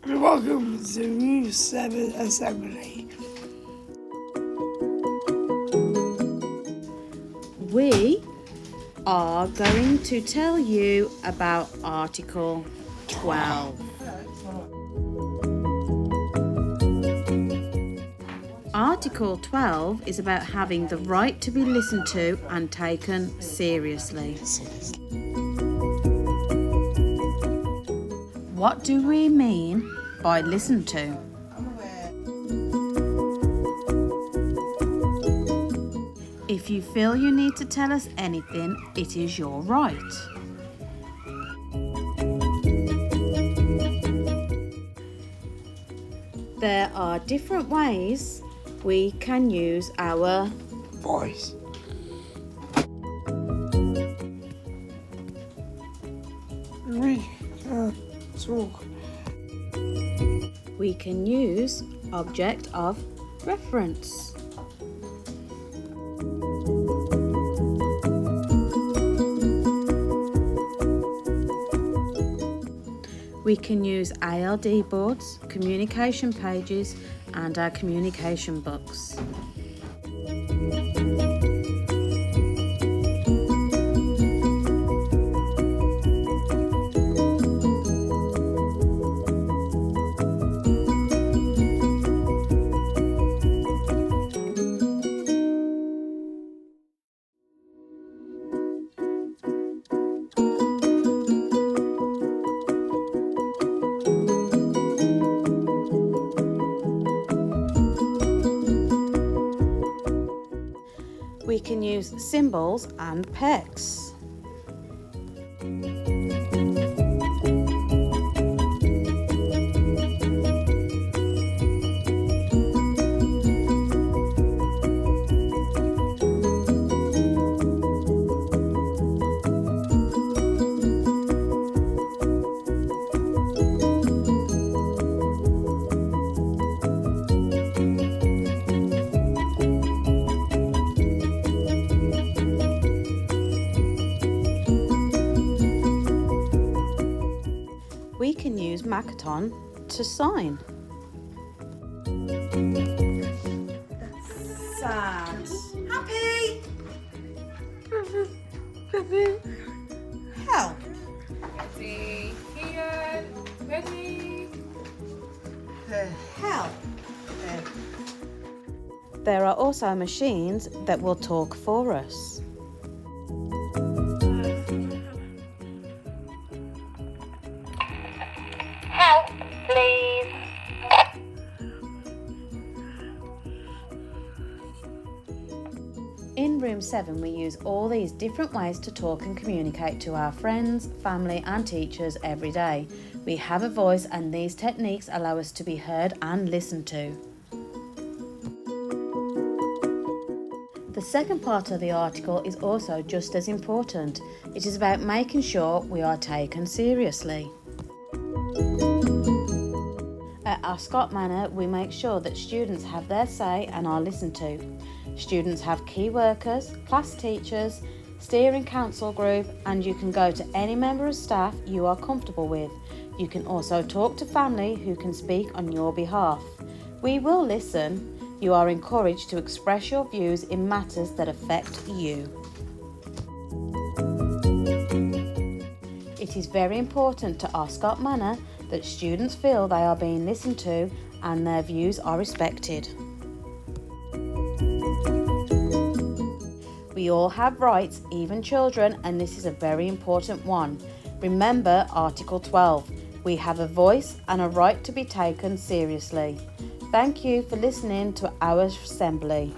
Welcome to Room 7 Assembly. We are going to tell you about Article 12. Article 12 is about having the right to be listened to and taken seriously. What do we mean by listen to? If you feel you need to tell us anything, it is your right. There are different ways we can use our Voice. We can talk. We can use object of reference. We can use ALD boards, communication pages, and our communication books. We can use symbols and pecs. We can use Makaton to sign. Sad. Happy. Help. Ready, here, ready. Help. There are also machines that will talk for us. Help, please. In Room 7, we use all these different ways to talk and communicate to our friends, family and teachers every day. We have a voice and these techniques allow us to be heard and listened to. The second part of the article is also just as important. It is about making sure we are taken seriously. At Ascot Manor, we make sure that students have their say and are listened to. Students have key workers, class teachers, steering council group, and you can go to any member of staff you are comfortable with. You can also talk to family who can speak on your behalf. We will listen. You are encouraged to express your views in matters that affect you. It is very important to Ascot Manor that students feel they are being listened to and their views are respected. We all have rights, even children, and this is a very important one. Remember Article 12. We have a voice and a right to be taken seriously. Thank you for listening to our assembly.